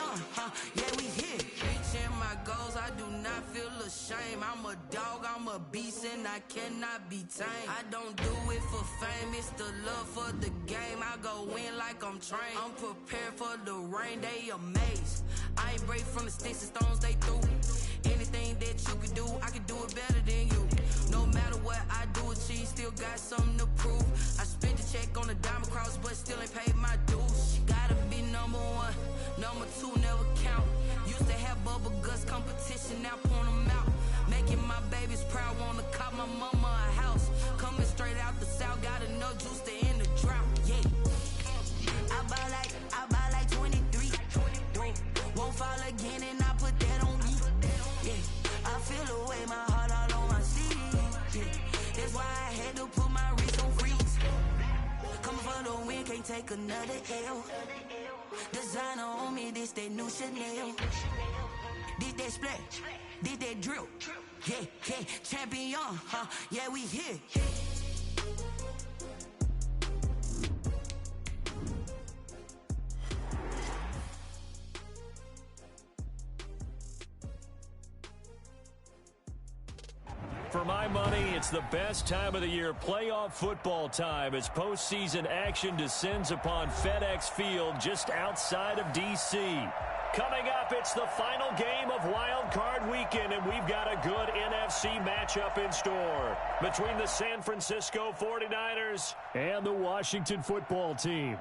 champion, yeah, we here. Reaching my goals, I do not feel ashamed. I'm a dog, I'm a beast, and I cannot be tamed. I don't do it for fame, it's the love for the game. I go in like I'm trained. I'm prepared for the rain, they amazed. I ain't break from the sticks and stones they threw. Anything that you can do, I can do it better than you. No matter what I do, achieve, still got something to prove. I spent the check on the diamond cross, but still ain't paid my dues. Gotta be number one, number two never count. Used to have bubble guts competition, now point them out. Making my babies proud, wanna cop my mama a house. Coming straight out the south, got enough juice to end the drought. Yeah, I buy like 23. Won't fall again, and I put that on me. Yeah, I feel away, my heart all on my sleeve. Yeah, that's why I had to put my wrist on freeze. Coming for the win, can't take another L. Designer on me, this that new Chanel. This that splash, this that drill. Yeah, champion, yeah, we here. For my money, it's the best time of the year, playoff football time, as postseason action descends upon FedEx Field just outside of D.C. Coming up, it's the final game of Wild Card Weekend, and we've got a good NFC matchup in store between the San Francisco 49ers and the Washington Football Team.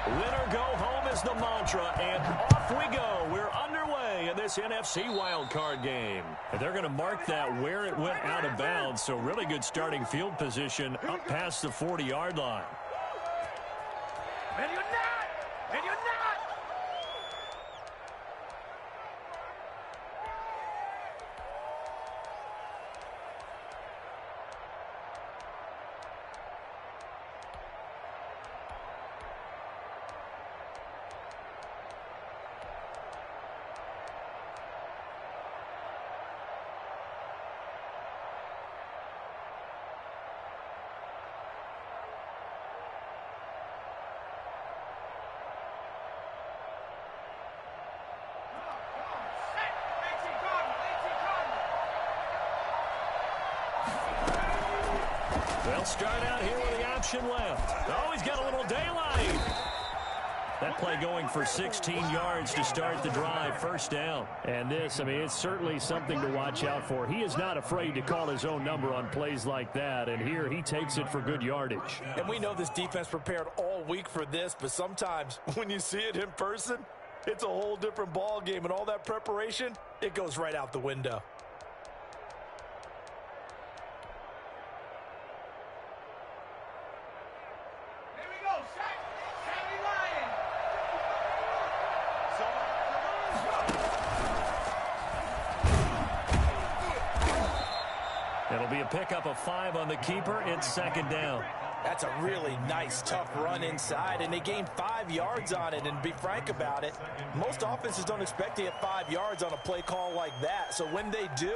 Winner go home is the mantra, and off we go. We're underway in this NFC wildcard game. And they're going to mark that where it went out of bounds, so really good starting field position up past the 40-yard line. And you're not! And you're not! They'll start out here with the option left. Oh, he's got a little daylight. That play going for 16 yards to start the drive, first down. And this, I mean, it's certainly something to watch out for. He is not afraid to call his own number on plays like that, and here he takes it for good yardage. And we know this defense prepared all week for this, but sometimes when you see it in person, it's a whole different ball game, and all that preparation, it goes right out the window. It'll be a pickup of 5 on the keeper. It's second down. That's a really nice, tough run inside, and they gained 5 yards on it. And be frank about it, most offenses don't expect to get 5 yards on a play call like that. So when they do,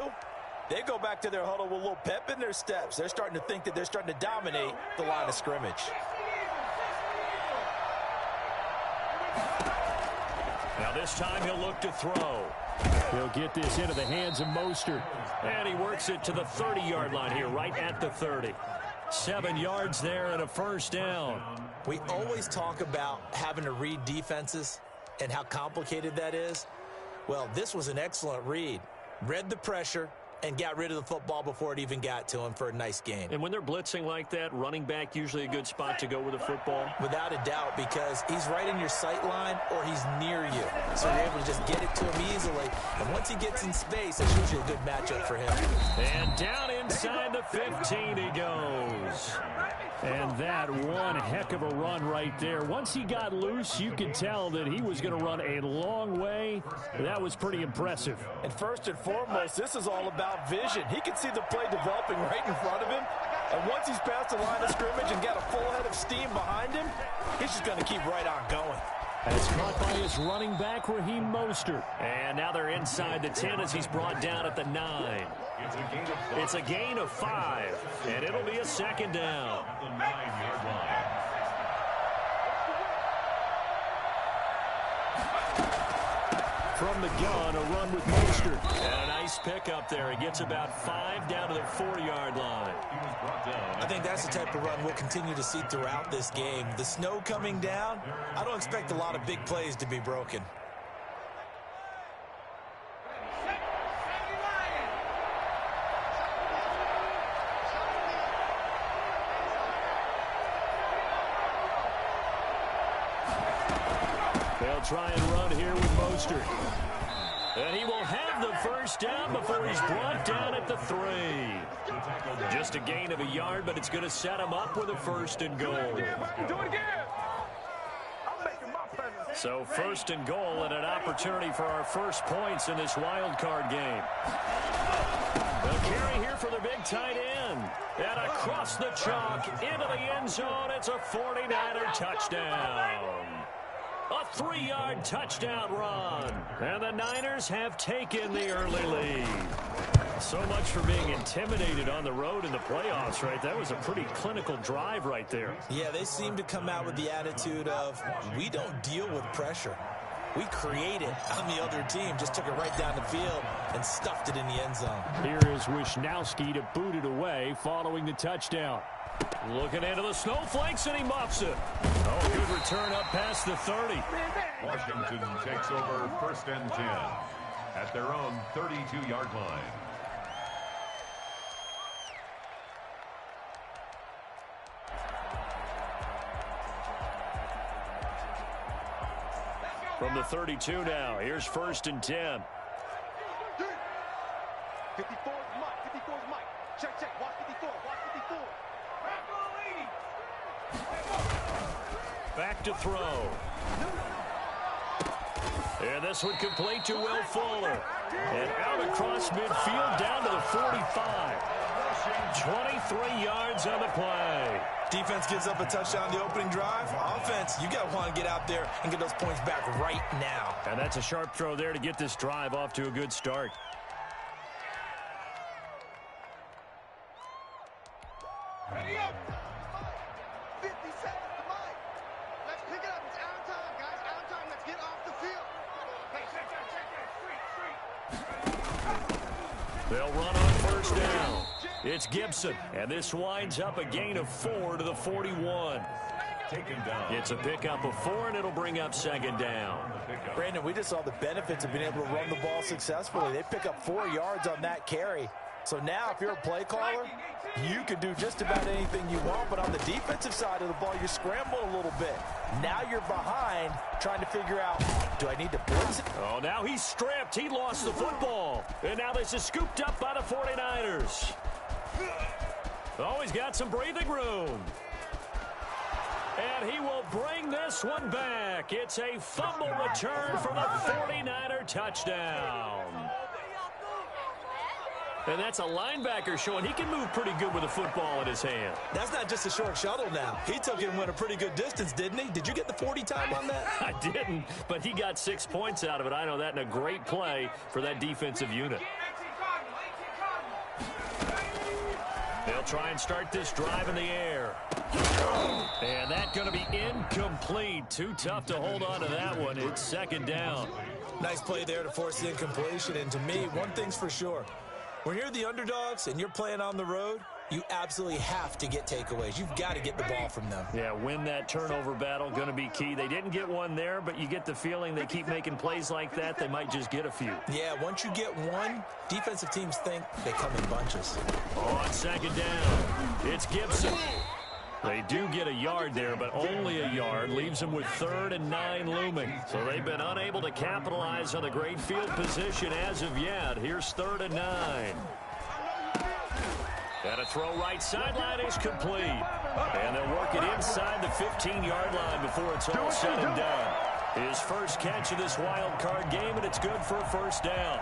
they go back to their huddle with a little pep in their steps. They're starting to think that they're starting to dominate the line of scrimmage. Now this time he'll look to throw. He'll get this into the hands of Mostert. And he works it to the 30-yard line here, right at the 30. 7 yards there and a first down. We always talk about having to read defenses and how complicated that is. Well, this was an excellent read. Read the pressure and got rid of the football before it even got to him for a nice gain. And when they're blitzing like that, running back usually a good spot to go with the football? Without a doubt, because he's right in your sight line or he's near you. So you're able to just get it to him easily. And once he gets in space, it's usually a good matchup for him. And down into inside the 15 he goes. And that one heck of a run right there. Once he got loose, you could tell that he was going to run a long way. That was pretty impressive. And first and foremost, this is all about vision. He can see the play developing right in front of him. And once he's past the line of scrimmage and got a full head of steam behind him, he's just going to keep right on going. And it's caught by his running back, Raheem Mostert. And now they're inside the 10 as he's brought down at the 9. It's a gain of 5, and it'll be a second down. From the gun, a run with Mostert. And a nice pickup there. He gets about 5 down to the 4-yard line. I think that's the type of run we'll continue to see throughout this game. The snow coming down, I don't expect a lot of big plays to be broken. They'll try and run here with Mostert. And he will have the first down before he's brought down at the 3. Just a gain of a yard, but it's going to set him up with a 1st and goal. So 1st and goal and an opportunity for our first points in this wild card game. The carry here for the big tight end. And across the chalk into the end zone. It's a 49er touchdown. A 3-yard touchdown run. And the Niners have taken the early lead. So much for being intimidated on the road in the playoffs, right? That was a pretty clinical drive right there. Yeah, they seem to come out with the attitude of, we don't deal with pressure. We create it on the other team. Just took it right down the field and stuffed it in the end zone. Here is Wisnowski to boot it away following the touchdown. Looking into the snowflakes, and he muffs it. Oh, good return up past the 30. Washington takes over 1st and 10 at their own 32-yard line. From the 32 now, here's 1st and 10. 54 is Mike. 54 is Mike. Check, check. Watch 54. Watch 54. Back to throw. And this one complete to Will Fuller. And out across midfield down to the 45. 23 yards on the play. Defense gives up a touchdown the opening drive. Offense, you got to want to get out there and get those points back right now. And that's a sharp throw there to get this drive off to a good start. Ready up. 50 seconds to Mike. Let's pick it up. It's out of time, guys. Out of time. Let's get off the field. Hey, check that. They'll run on 1st down. It's Gibson, and this winds up a gain of 4 to the 41. Taken down. It's a pickup of 4, and it'll bring up 2nd down. Brandon, we just saw the benefits of being able to run the ball successfully. They pick up 4 yards on that carry. So now if you're a play caller, you can do just about anything you want. But on the defensive side of the ball, you're scrambling a little bit. Now you're behind trying to figure out, do I need to blitz it? Oh, now he's stripped. He lost the football. And now this is scooped up by the 49ers. Oh, he's got some breathing room. And he will bring this one back. It's a fumble return for the 49er touchdown. And that's a linebacker showing he can move pretty good with a football in his hand. That's not just a short shuttle now. He took it and went a pretty good distance, didn't he? Did you get the 40 time on that? I didn't, but he got 6 points out of it. I know that, and a great play for that defensive unit. They'll try and start this drive in the air. And that's going to be incomplete. Too tough to hold on to that one. It's 2nd down. Nice play there to force the incompletion. And to me, one thing's for sure. When you're the underdogs and you're playing on the road, you absolutely have to get takeaways. You've got to get the ball from them. Yeah, win that turnover battle, going to be key. They didn't get one there, but you get the feeling they keep making plays like that, they might just get a few. Yeah, once you get one, defensive teams think they come in bunches. On 2nd down, it's Gibson. They do get a yard there, but only a yard. Leaves them with 3rd and 9 looming. So they've been unable to capitalize on the great field position as of yet. Here's 3rd and 9. And a throw right sideline is complete. And they'll work it inside the 15-yard line before it's all said and done. His first catch of this wild card game, and it's good for a first down.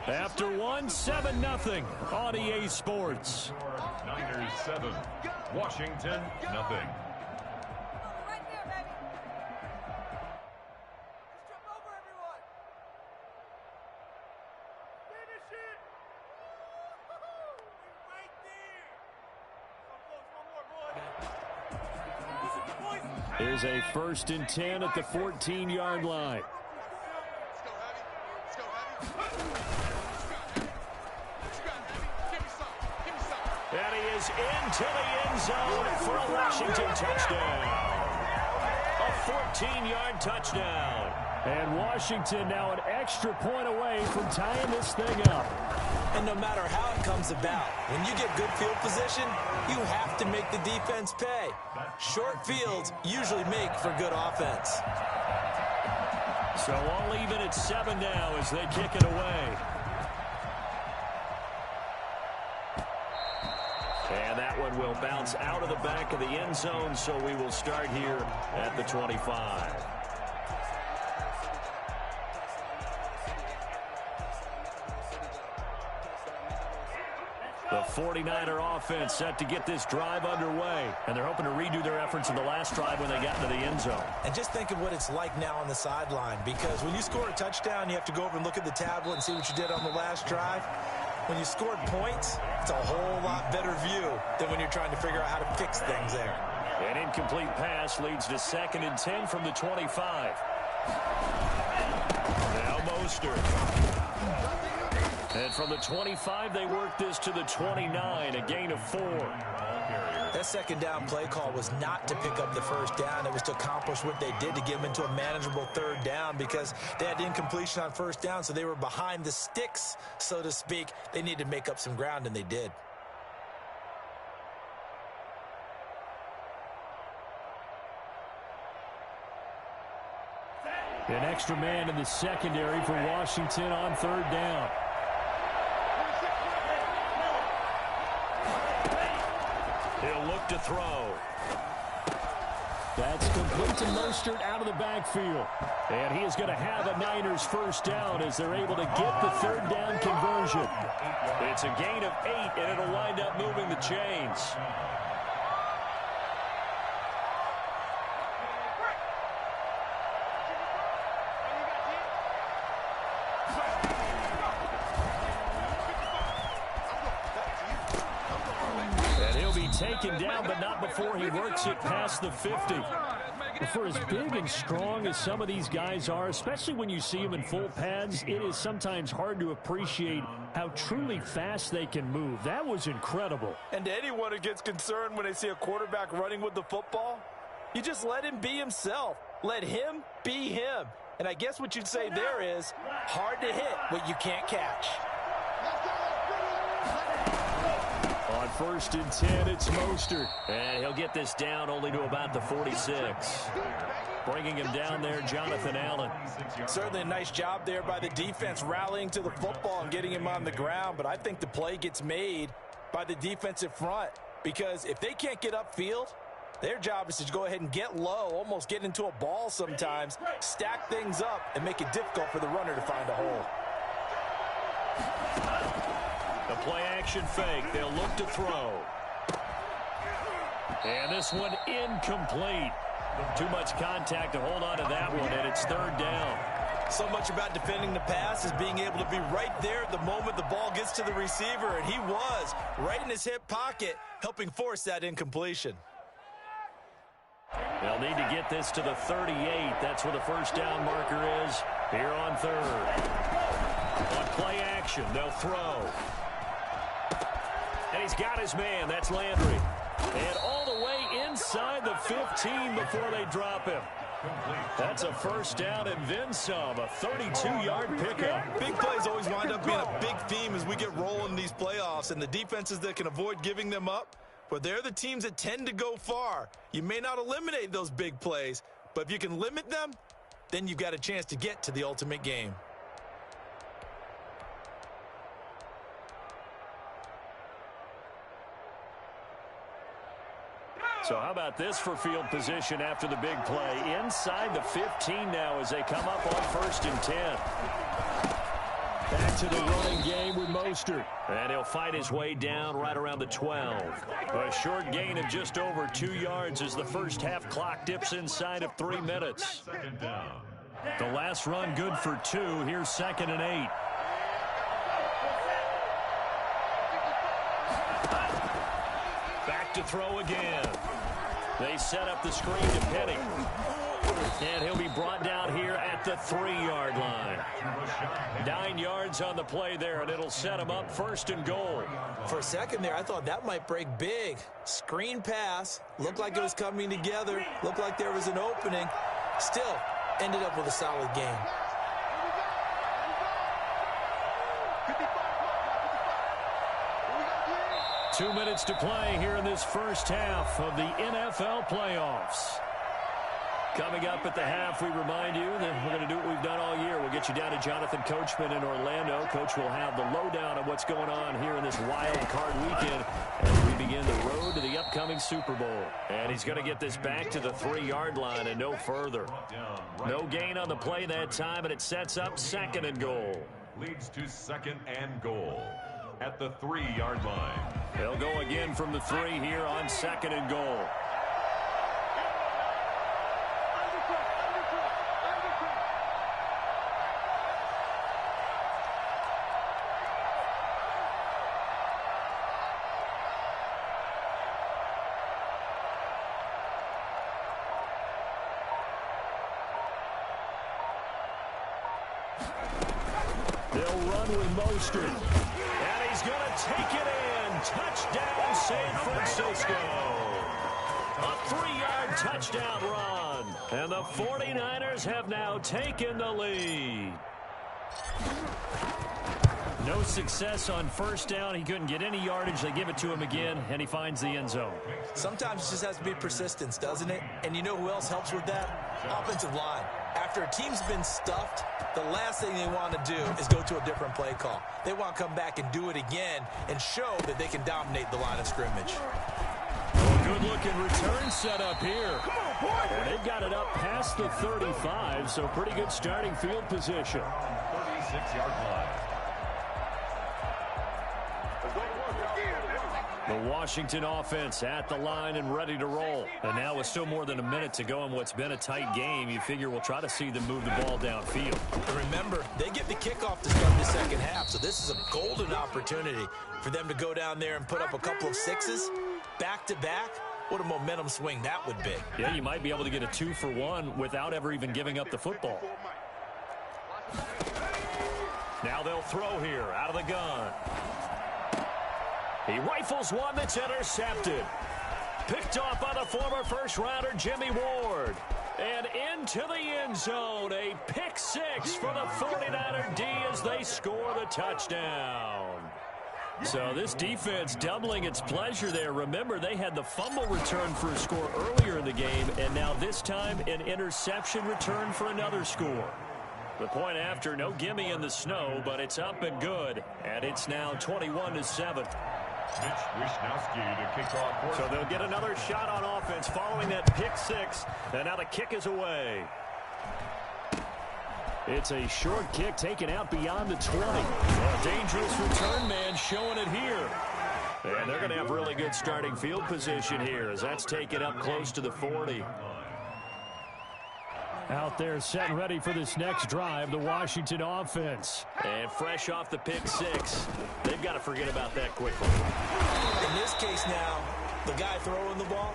After 7-0 on EA Sports. Niners 7, Washington nothing. Right there, baby. Just jump over everyone. Finish it. We're right there. So close, one more, boys. Is a 1st and 10 at the 14-yard line. Let's go, Heavy. Let's go, Heavy. And he is into the end zone for a Washington touchdown. A 14-yard touchdown. And Washington now an extra point away from tying this thing up. And no matter how it comes about, when you get good field position, you have to make the defense pay. Short fields usually make for good offense. So all even at 7 now as they kick it away. And that one will bounce out of the back of the end zone, so we will start here at the 25. The 49er offense set to get this drive underway, and they're hoping to redo their efforts in the last drive when they got into the end zone. And just think of what it's like now on the sideline, because when you score a touchdown, you have to go over and look at the tablet and see what you did on the last drive. When you scored points, it's a whole lot better view than when you're trying to figure out how to fix things there. An incomplete pass leads to 2nd and 10 from the 25. Now Mostert. And from the 25, they work this to the 29, a gain of 4. That second down play call was not to pick up the first down. It was to accomplish what they did to get them into a manageable 3rd down because they had incompletion on 1st down, so they were behind the sticks, so to speak. They needed to make up some ground, and they did. An extra man in the secondary for Washington on 3rd down. He'll look to throw. That's complete to Mostert out of the backfield. And he is going to have a Niners first down as they're able to get the 3rd down conversion. It's a gain of 8, and it'll wind up moving the chains. Taken down, but not before he works it past the 50. For as big and strong as some of these guys are, especially when you see them in full pads, it is sometimes hard to appreciate how truly fast they can move. That was incredible. And to anyone who gets concerned when they see a quarterback running with the football, you just let him be himself. Let him be him. And I guess what you'd say there is hard to hit what you can't catch. On 1st and 10, it's Mostert. And he'll get this down only to about the 46. Bringing him down there, Jonathan Allen. Certainly a nice job there by the defense rallying to the football and getting him on the ground. But I think the play gets made by the defensive front. Because if they can't get upfield, their job is to go ahead and get low, almost get into a ball sometimes, stack things up, and make it difficult for the runner to find a hole. The play-action fake. They'll look to throw. And this one incomplete. Too much contact to hold on to that one, and it's 3rd down. So much about defending the pass is being able to be right there the moment the ball gets to the receiver, and he was right in his hip pocket, helping force that incompletion. They'll need to get this to the 38. That's where the first down marker is here on 3rd. On play action, they'll throw. And he's got his man. That's Landry. And all the way inside the 15 before they drop him. That's a first down and then some. A 32-yard pickup. Big plays always wind up being a big theme as we get rolling in these playoffs. And the defenses that can avoid giving them up, Well, they're the teams that tend to go far. You may not eliminate those big plays, but if you can limit them, then you've got a chance to get to the ultimate game. So how about this for field position after the big play? Inside the 15 now as they come up on 1st and 10. Back to the running game with Mostert. And he'll fight his way down right around the 12. A short gain of just over 2 yards as the first half clock dips inside of 3 minutes. Second down. The last run good for 2. Here's 2nd and 8. Back to throw again. They set up the screen to Penny. And he'll be brought down here at the 3-yard line. 9 yards on the play there, and it'll set him up 1st and goal. For a second there, I thought that might break big. Screen pass. Looked like it was coming together. Looked like there was an opening. Still, ended up with a solid game. Two minutes to play here in this first half of the NFL playoffs. Coming up at the half, we remind you that we're going to do what we've done all year. We'll get you down to Jonathan Coachman in Orlando. Coach will have the lowdown of what's going on here in this wild card weekend as we begin the road to the upcoming Super Bowl. And he's going to get this back to the 3-yard line and no further. No gain on the play that time, and it sets up 2nd and goal. Leads to 2nd and goal at the 3-yard line. They'll go again from the 3 here on 2nd and goal. They'll run with Mostert. And he's going to take it in. Touchdown, San Francisco. A 3-yard touchdown run. And the 49ers have now taken the lead. No success on 1st down. He couldn't get any yardage. They give it to him again, and he finds the end zone. Sometimes it just has to be persistence, doesn't it? And you know who else helps with that? Offensive line. After a team's been stuffed, the last thing they want to do is go to a different play call. They want to come back and do it again and show that they can dominate the line of scrimmage. Good-looking return set up here. And they've got it up past the 35, so pretty good starting field position. 36-yard line. The Washington offense at the line and ready to roll. And now with still more than a minute to go in what's been a tight game, you figure we'll try to see them move the ball downfield. And remember, they get the kickoff to start the second half, so this is a golden opportunity for them to go down there and put up a couple of 6s back-to-back. What a momentum swing that would be. Yeah, you might be able to get a 2-for-1 without ever even giving up the football. Now they'll throw here out of the gun. He rifles one that's intercepted. Picked off by the former first-rounder Jimmy Ward. And into the end zone, a pick 6 for the 49er D as they score the touchdown. So this defense doubling its pleasure there. Remember, they had the fumble return for a score earlier in the game, and now this time an interception return for another score. The point after, no gimme in the snow, but it's up and good, and it's now 21-7. Mitch Wishnowsky to kick off. So they'll get another shot on offense following that pick 6, and now the kick is away. It's a short kick taken out beyond the 20. A dangerous return man showing it here. And they're going to have really good starting field position here as that's taken up close to the 40. Out there set and ready for this next drive, the Washington offense. And fresh off the pick 6, they've got to forget about that quickly. In this case now, the guy throwing the ball,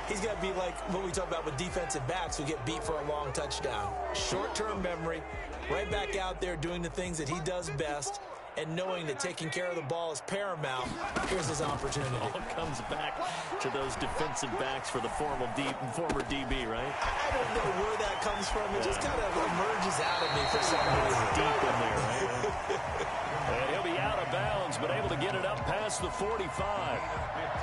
he's got to be like what we talk about with defensive backs who get beat for a long touchdown. Short-term memory, right back out there doing the things that he does best, and knowing that taking care of the ball is paramount, here's his opportunity. All comes back to those defensive backs for the former DB, right? I don't know where that comes from. It just kind of emerges out of me for some reason. Deep in there, right? And he'll be out of bounds, but able to get it up past the 45.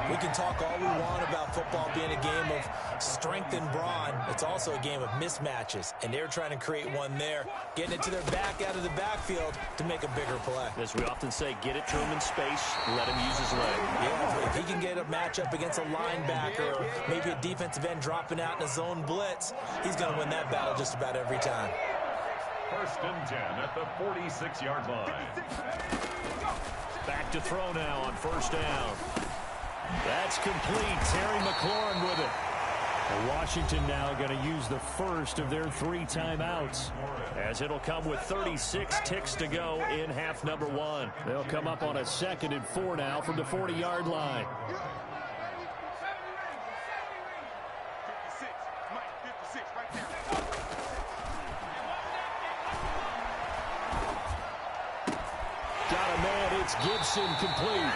We can talk all we want about football being a game of strength and brawn. It's also a game of mismatches, and they're trying to create one there, getting it to their back out of the backfield to make a bigger play. As we often say, get it to him in space, let him use his leg. Yeah, if he can get a matchup against a linebacker or maybe a defensive end dropping out in a zone blitz, he's going to win that battle just about every time. 1st and 10 at the 46-yard line. Back to throw now on 1st down. That's complete. Terry McLaurin with it. And Washington now going to use the first of their 3 timeouts, as it'll come with 36 ticks to go in half number 1. They'll come up on a 2nd and 4 now from the 40-yard line. 56 right there. Got a man. It's Gibson complete.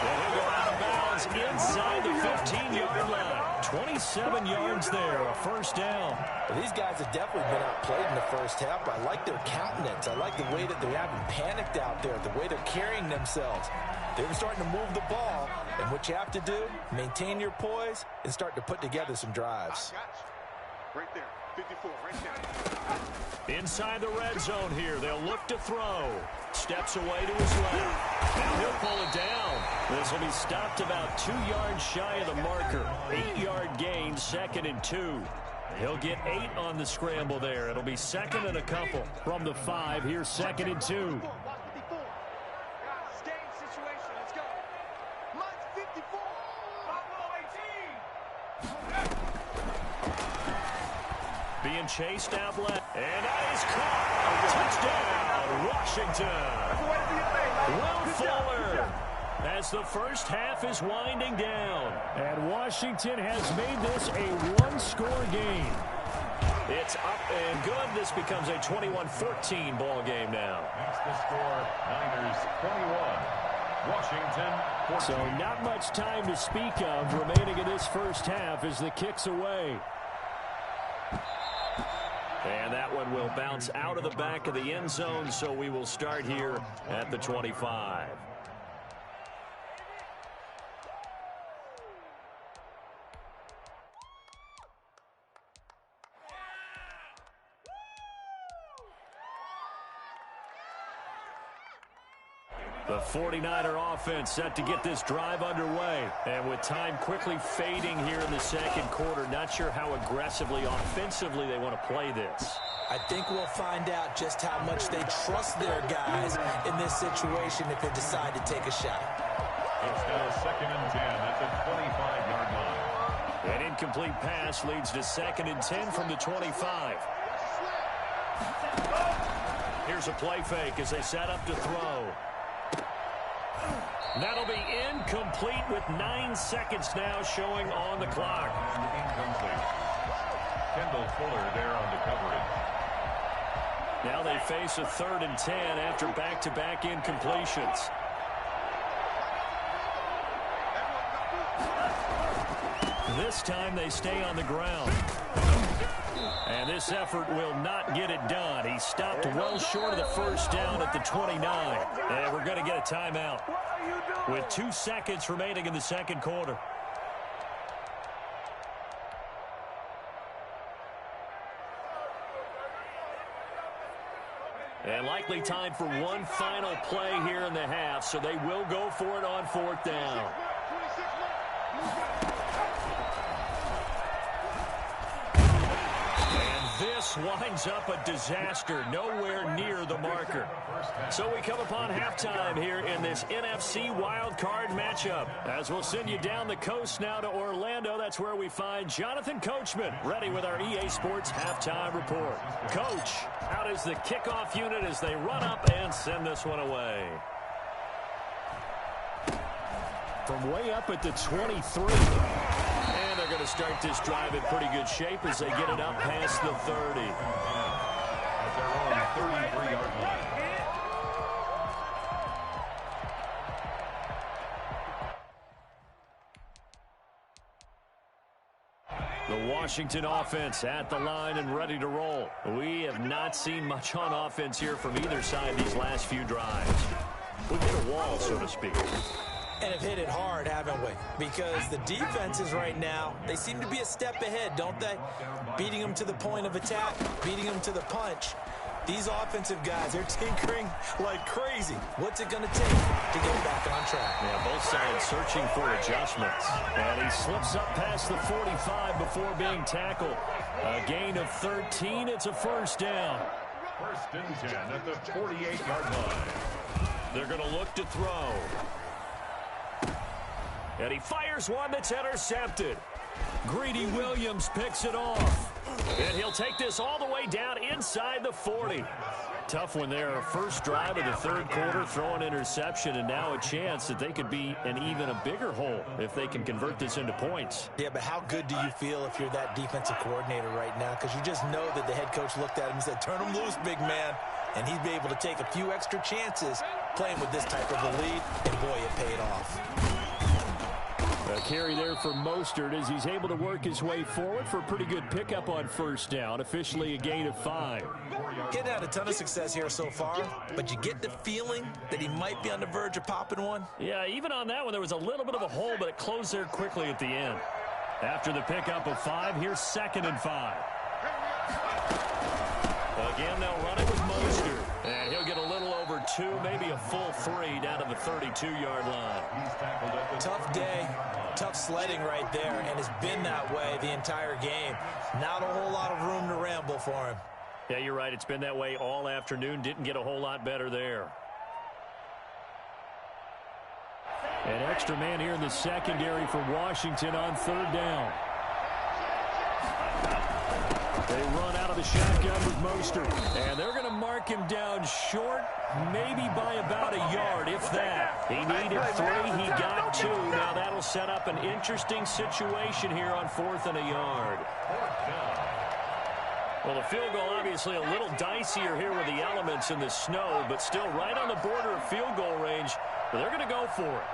And he'll go out of bounds inside the 15-yard line. 27 yards there, a 1st down. Well, these guys have definitely been outplayed in the first half. I like their countenance. I like the way that they haven't panicked out there, the way they're carrying themselves. They're starting to move the ball, and what you have to do, maintain your poise and start to put together some drives. Right there, 54, right there. Inside the red zone here, they'll look to throw. Steps away to his left. Now he'll pull it down. This will be stopped about 2 yards shy of the marker. 8-yard gain, 2nd and 2. He'll get 8 on the scramble there. It'll be 2nd and a couple. From the 5, here's 2nd and 2. Situation, let's go. Mine's 54. Being chased out left. And that is caught. Touchdown, Washington. Will Fuller. As the first half is winding down. And Washington has made this a one-score game. It's up and good. This becomes a 21-14 ball game now. Makes the score Niners 21, Washington 14. So not much time to speak of remaining in this first half as the kick's away. And that one will bounce out of the back of the end zone, so we will start here at the 25. The 49er offense set to get this drive underway. And with time quickly fading here in the second quarter, not sure how aggressively, offensively they want to play this. I think we'll find out just how much they trust their guys in this situation if they decide to take a shot. It's now 2nd and 10 at the 25-yard line. An incomplete pass leads to 2nd and 10 from the 25. Here's a play fake as they set up to throw. That'll be incomplete with 9 seconds now showing on the clock. Incomplete. Kendall Fuller there on the coverage. Now they face a 3rd and 10 after back-to-back incompletions. This time they stay on the ground. And this effort will not get it done. He stopped well short of the first down at the 29. And we're going to get a timeout with 2 seconds remaining in the second quarter. And likely time for one final play here in the half, so they will go for it on 4th down. This winds up a disaster, nowhere near the marker. So we come upon halftime here in this NFC wildcard matchup. As we'll send you down the coast now to Orlando, that's where we find Jonathan Coachman, ready with our EA Sports halftime report. Coach, out is the kickoff unit as they run up and send this one away. From way up at the 23. And they're going to start this drive in pretty good shape as they get it up past the 30. At their own 33-yard line. Washington offense at the line and ready to roll. We have not seen much on offense here from either side these last few drives. We've hit a wall, so to speak. And have hit it hard, haven't we? Because the defenses right now, they seem to be a step ahead, don't they? Beating them to the point of attack, beating them to the punch. These offensive guys, they're tinkering like crazy. What's it going to take to get back on track? Yeah, both sides searching for adjustments. And he slips up past the 45 before being tackled. A gain of 13. It's a first down. First and 10 at the 48-yard line. They're going to look to throw. And he fires one that's intercepted. Greedy Williams picks it off. And he'll take this all the way down inside the 40. Tough one there. First drive of the third quarter, throw an interception, and now a chance that they could be in even a bigger hole if they can convert this into points. Yeah, but how good do you feel if you're that defensive coordinator right now? Because you just know that the head coach looked at him and said, turn him loose, big man. And he'd be able to take a few extra chances playing with this type of a lead, and boy, it paid off. A carry there for Mostert as he's able to work his way forward for a pretty good pickup on first down. Officially a gain of 5. Getting had a ton of success here so far, but you get the feeling that he might be on the verge of popping one. Yeah, even on that one, there was a little bit of a hole, but it closed there quickly at the end. After the pickup of 5, here's 2nd and 5. Again, they'll run it with Mostert. And he'll get a little over 2, maybe a full 3 down to the 32-yard line. Tough day, tough sledding right there, and it's been that way the entire game. Not a whole lot of room to ramble for him. Yeah, you're right. It's been that way all afternoon. Didn't get a whole lot better there. An extra man here in the secondary for Washington on 3rd down. They run out of the shotgun with Mostert. And they're going to mark him down short, maybe by about a yard, if that. He needed 3. He got 2. Now that'll set up an interesting situation here on 4th and a yard. Well, the field goal obviously a little dicier here with the elements in the snow, but still right on the border of field goal range. But they're going to go for it.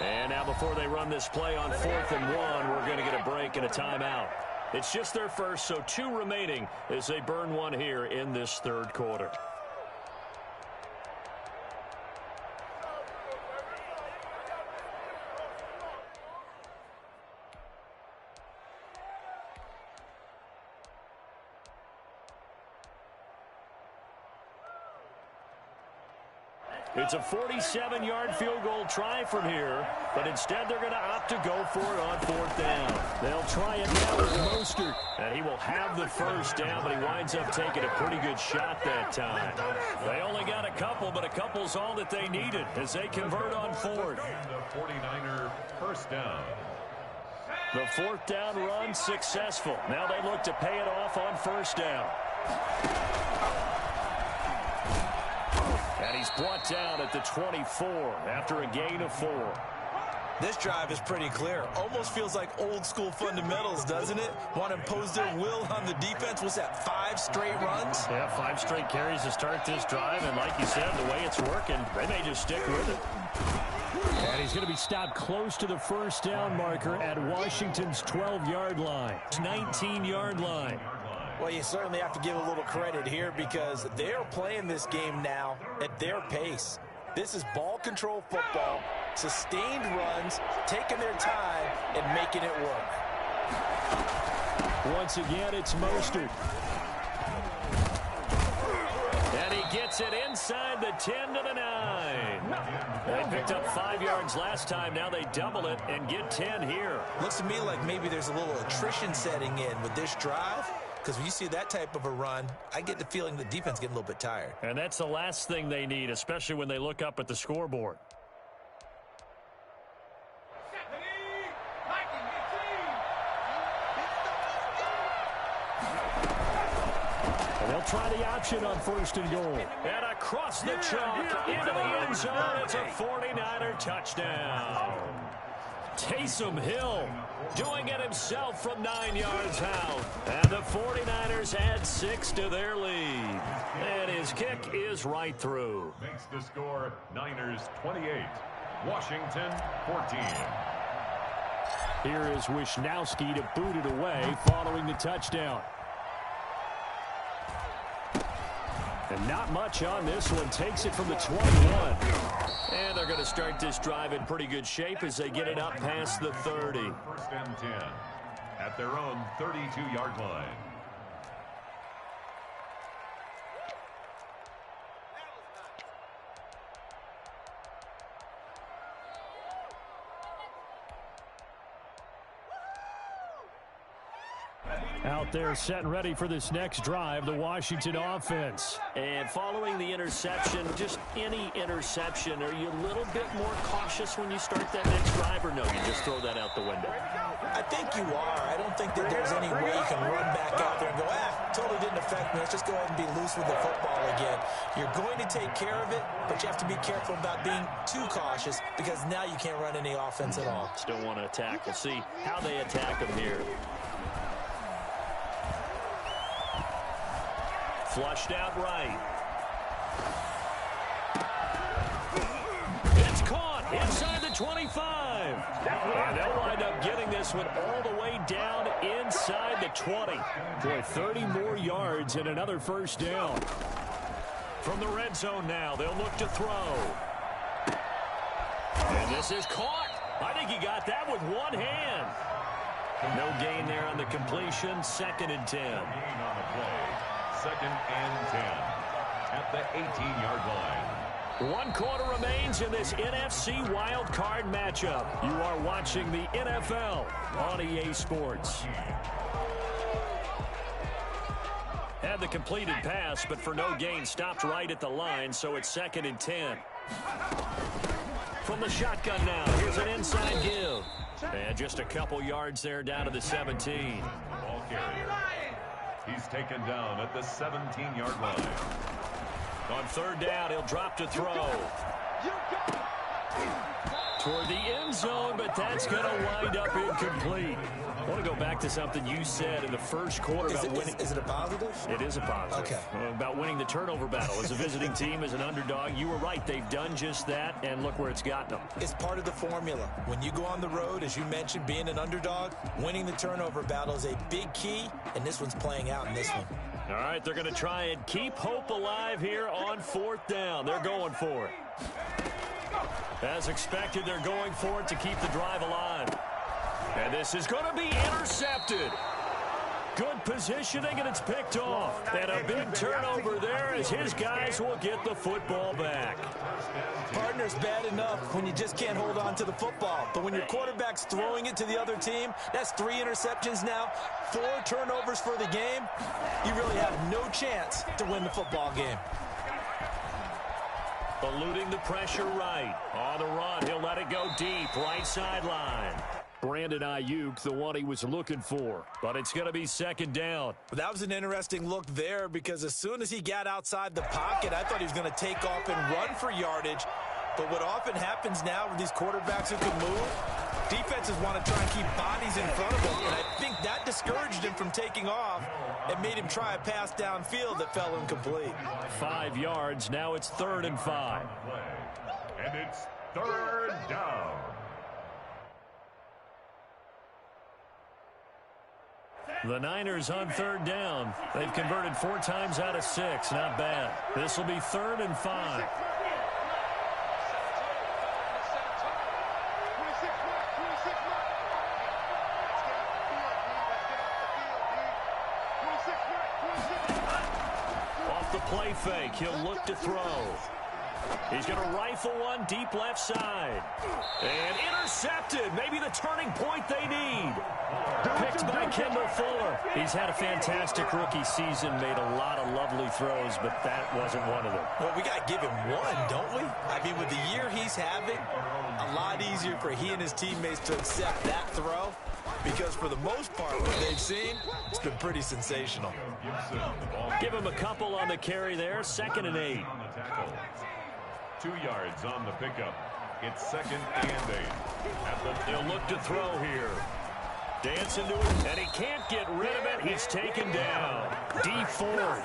And now before they run this play on 4th and 1, we're going to get a break and a timeout. It's just their first, so 2 remaining as they burn one here in this third quarter. It's a 47-yard field goal try from here, but instead they're going to opt to go for it on 4th down. They'll try it now with Mostert, and he will have the first down, but he winds up taking a pretty good shot that time. They only got a couple, but a couple's all that they needed as they convert on 4th. The 49er first down. The 4th down run successful. Now they look to pay it off on 1st down. And he's brought down at the 24 after a gain of 4. This drive is pretty clear. Almost feels like old school fundamentals, doesn't it? Want to impose their will on the defense. What's that, 5 straight runs? Yeah, 5 straight carries to start this drive. And like you said, the way it's working, they may just stick with it. And he's going to be stopped close to the first down marker at Washington's 12-yard line. 19-yard line. Well, you certainly have to give a little credit here because they're playing this game now at their pace. This is ball control football, sustained runs, taking their time, and making it work. Once again, it's Mostert. And he gets it inside the 10 to the 9. They picked up 5 yards last time. Now they double it and get 10 here. Looks to me like maybe there's a little attrition setting in with this drive. Because when you see that type of a run, I get the feeling the defense getting a little bit tired. And that's the last thing they need, especially when they look up at the scoreboard. And they'll try the option on 1st and goal. And across the chalk into the end zone. It's a 49er touchdown. Taysom Hill doing it himself from 9 yards out. And the 49ers add 6 to their lead. And his kick is right through. Makes the score Niners 28, Washington 14. Here is Wisnowski to boot it away following the touchdown. And not much on this one. Takes it from the 21. And they're going to start this drive in pretty good shape as they get it up past the 30. First and 10 at their own 32-yard line. Out there set and ready for this next drive, the Washington offense. And following the interception, just any interception, are you a little bit more cautious when you start that next drive, or no, you just throw that out the window? I think you are. I don't think that there's any way you can run back out there and go, totally didn't affect me. Let's just go ahead and be loose with the football again. You're going to take care of it, but you have to be careful about being too cautious because now you can't run any offense at all. Still want to attack. We'll see how they attack them here. Flushed out right. It's caught inside the 25. And they'll wind up getting this one all the way down inside the 20. Boy, 30 more yards and another first down. From the red zone now, they'll look to throw. And this is caught. I think he got that with one hand. No gain there on the completion. 2nd and 10. Gain on the play. 2nd and 10 at the 18-yard line. 1 quarter remains in this NFC Wild Card matchup. You are watching the NFL on EA Sports. Had the completed pass, but for no gain, stopped right at the line, so it's 2nd and 10. From the shotgun now, here's an inside give. And just a couple yards there down to the 17. Ball carrier. He's taken down at the 17-yard line. On 3rd down, he'll drop to throw. Toward the end zone, but that's going to wind up incomplete. I want to go back to something you said in the first quarter about winning. Is it a positive? It is a positive. Okay. About winning the turnover battle. As a visiting team, as an underdog, you were right. They've done just that, and look where it's gotten them. It's part of the formula. When you go on the road, as you mentioned, being an underdog, winning the turnover battle is a big key, and this one's playing out in this one. All right, they're going to try and keep hope alive here on 4th down. They're going for it. As expected, they're going for it to keep the drive alive. And this is going to be intercepted. Good positioning, and it's picked off. And a big turnover there as his guys will get the football back. Partner's bad enough when you just can't hold on to the football. But when your quarterback's throwing it to the other team, that's 3 interceptions now, 4 turnovers for the game. You really have no chance to win the football game. Eluding the pressure right. On the run, he'll let it go deep, right sideline. Brandon Ayuk, the one he was looking for. But it's going to be 2nd down. That was an interesting look there because as soon as he got outside the pocket, I thought he was going to take off and run for yardage. But what often happens now with these quarterbacks who can move, defenses want to try and keep bodies in front of them. And I think that discouraged him from taking off and made him try a pass downfield that fell incomplete. 5 yards. Now it's 3rd and 5. And it's 3rd down. The Niners on 3rd down. They've converted 4 times out of 6. Not bad. This will be 3rd and 5. Off the play fake, he'll look to throw. He's going to rifle one deep left side. And intercepted. Maybe the turning point they need. Picked by Kendall Fuller. He's had a fantastic rookie season, made a lot of lovely throws, but that wasn't one of them. Well, we got to give him one, don't we? I mean, with the year he's having, a lot easier for he and his teammates to accept that throw because for the most part, what they've seen, it's been pretty sensational. Give him a couple on the carry there. 2nd and 8. 2 yards on the pickup. It's 2nd and 8. He'll look to throw here. Dancing to it, and he can't get rid of it. He's taken down. Dee Ford.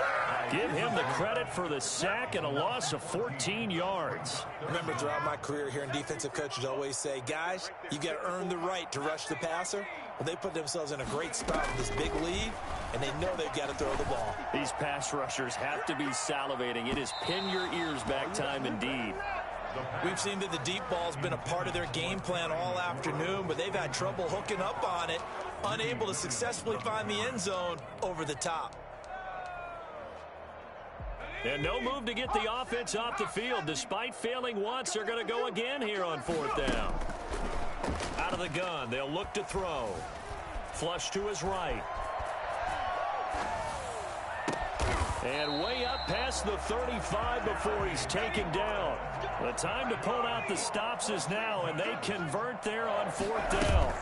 Give him the credit for the sack and a loss of 14 yards. Remember, throughout my career here in defensive coaches always say, guys, you got to earn the right to rush the passer. Well, they put themselves in a great spot with this big lead, and they know they've got to throw the ball. These pass rushers have to be salivating. It is pin your ears back time indeed. We've seen that the deep ball's been a part of their game plan all afternoon, but they've had trouble hooking up on it, unable to successfully find the end zone over the top. And no move to get the offense off the field. Despite failing once, they're going to go again here on 4th down. Out of the gun, they'll look to throw. Flush to his right. And way up past the 35 before he's taken down. The time to pull out the stops is now, and they convert there on 4th down.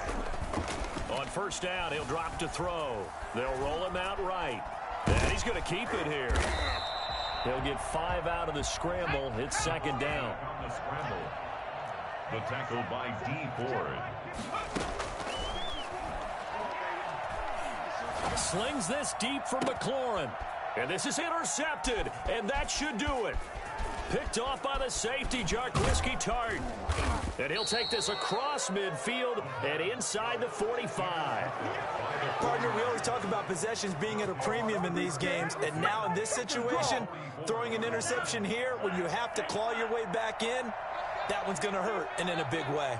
On 1st down, he'll drop to throw. They'll roll him out right. And he's going to keep it here. He'll get 5 out of the scramble. It's 2nd down. On the scramble. The tackle by Dee Ford. Slings this deep for McLaurin. And this is intercepted, and that should do it. Picked off by the safety, Jarquiski Tartt. And he'll take this across midfield and inside the 45. Partner, we always talk about possessions being at a premium in these games, and now in this situation, throwing an interception here when you have to claw your way back in, that one's going to hurt, and in a big way.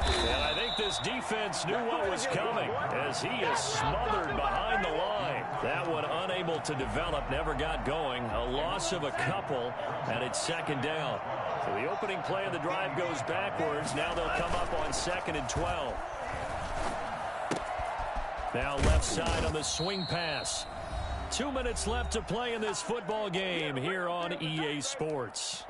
And I think this defense knew what was coming as he is smothered behind the line. That one unable to develop, never got going. A loss of a couple, and it's 2nd down. So the opening play of the drive goes backwards. Now they'll come up on 2nd and 12. Now left side on the swing pass. 2 minutes left to play in this football game here on EA Sports.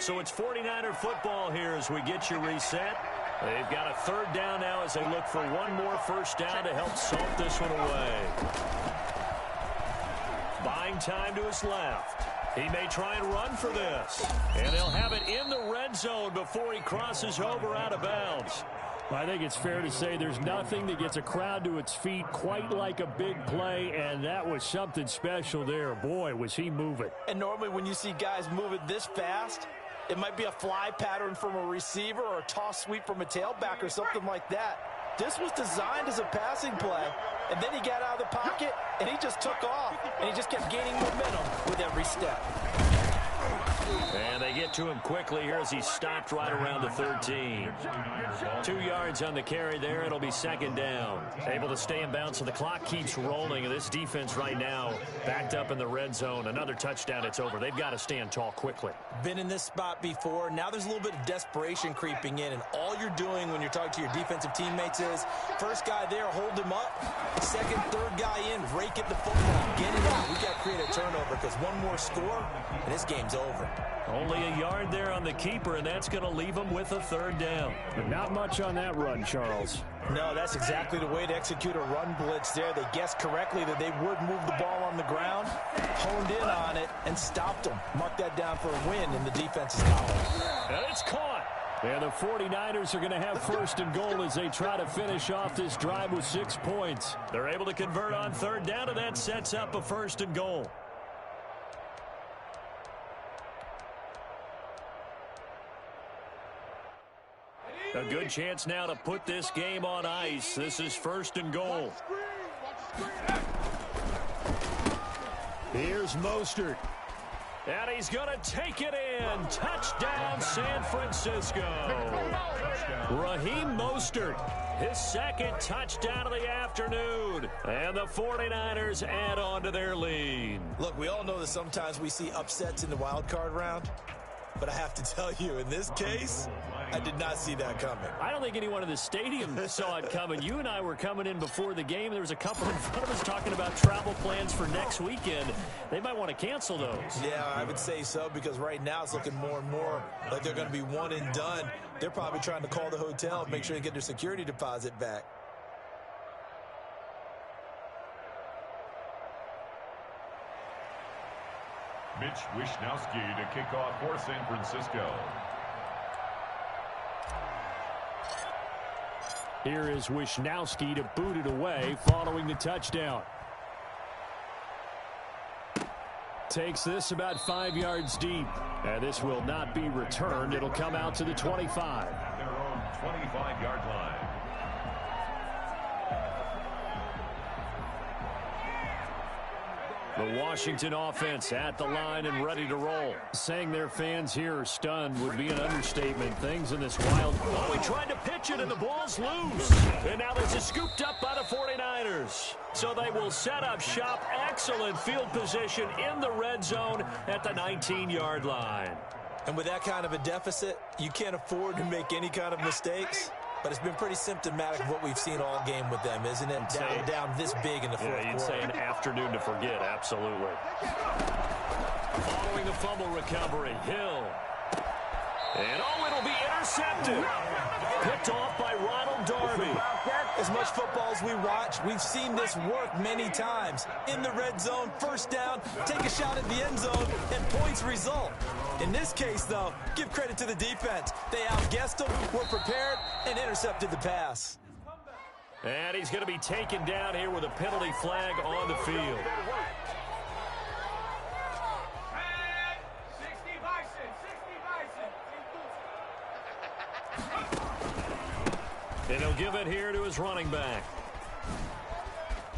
So it's 49er football here as we get you reset. They've got a 3rd down now as they look for one more 1st down to help salt this one away. Buying time to his left. He may try and run for this. And they'll have it in the red zone before he crosses over out of bounds. I think it's fair to say there's nothing that gets a crowd to its feet quite like a big play, and that was something special there. Boy, was he moving. And normally when you see guys moving this fast, it might be a fly pattern from a receiver or a toss sweep from a tailback or something like that. This was designed as a passing play, and then he got out of the pocket, and he just took off, and he just kept gaining momentum with every step. And they get to him quickly here as he stopped right around the 13. 2 yards on the carry there. It'll be 2nd down. Able to stay in bounds, so the clock keeps rolling. And this defense right now backed up in the red zone. Another touchdown, it's over. They've got to stand tall quickly. Been in this spot before. Now there's a little bit of desperation creeping in. And all you're doing when you're talking to your defensive teammates is, first guy there, hold him up. 2nd, 3rd guy in, rake at the football. Get it out. We got to create a turnover because one more score, and this game's over. Only a yard there on the keeper, and that's going to leave him with a 3rd down. But not much on that run, Charles. No, that's exactly the way to execute a run blitz there. They guessed correctly that they would move the ball on the ground, honed in on it, and stopped them. Mark that down for a win in the defense's column. And it's caught. And the 49ers are going to have 1st and goal as they try to finish off this drive with 6 points. They're able to convert on 3rd down, and that sets up a 1st and goal. A good chance now to put this game on ice. This is 1st and goal. Here's Mostert. And he's going to take it in. Touchdown, San Francisco. Raheem Mostert, his 2nd touchdown of the afternoon. And the 49ers add on to their lead. Look, we all know that sometimes we see upsets in the wild card round. But I have to tell you, in this case, I did not see that coming. I don't think anyone in the stadium saw it coming. You and I were coming in before the game. There was a couple in front of us talking about travel plans for next weekend. They might want to cancel those. Yeah, I would say so, because right now it's looking more and more like they're going to be one and done. They're probably trying to call the hotel and make sure they get their security deposit back. Mitch Wishnowsky to kick off for San Francisco. Here is Wishnowsky to boot it away following the touchdown. Takes this about 5 yards deep. And this will not be returned. It'll come out to the 25. At their own 25-yard line. The Washington offense at the line and ready to roll. Saying their fans here are stunned would be an understatement. Things in this wild... Oh, he tried to pitch it and the ball's loose. And now this is scooped up by the 49ers. So they will set up shop. Excellent field position in the red zone at the 19-yard line. And with that kind of a deficit, you can't afford to make any kind of mistakes. But it's been pretty symptomatic of what we've seen all game with them, isn't it? Down this big in the fourth quarter. You'd say an afternoon to forget, absolutely. Following the fumble recovery, Hill. And it'll be intercepted. Picked off by Ronald Darby. As much football as we watch, we've seen this work many times. In the red zone, first down, take a shot at the end zone, and points result. In this case, though, give credit to the defense. They outguessed them, were prepared, and intercepted the pass. And he's going to be taken down here with a penalty flag on the field. And he'll give it here to his running back.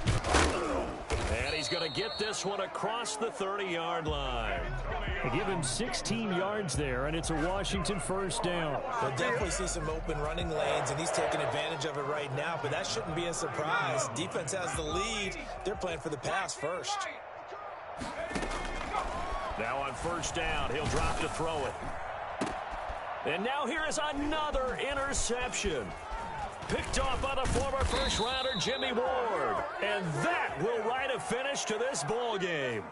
And he's going to get this one across the 30-yard line. They give him 16 yards there, and it's a Washington first down. They'll definitely see some open running lanes, and he's taking advantage of it right now, but that shouldn't be a surprise. Defense has the lead. They're playing for the pass first. Now on first down, he'll drop to throw it. And now here is another interception. Picked off by the former first-rounder Jimmy Ward. And that will write a finish to this ball game.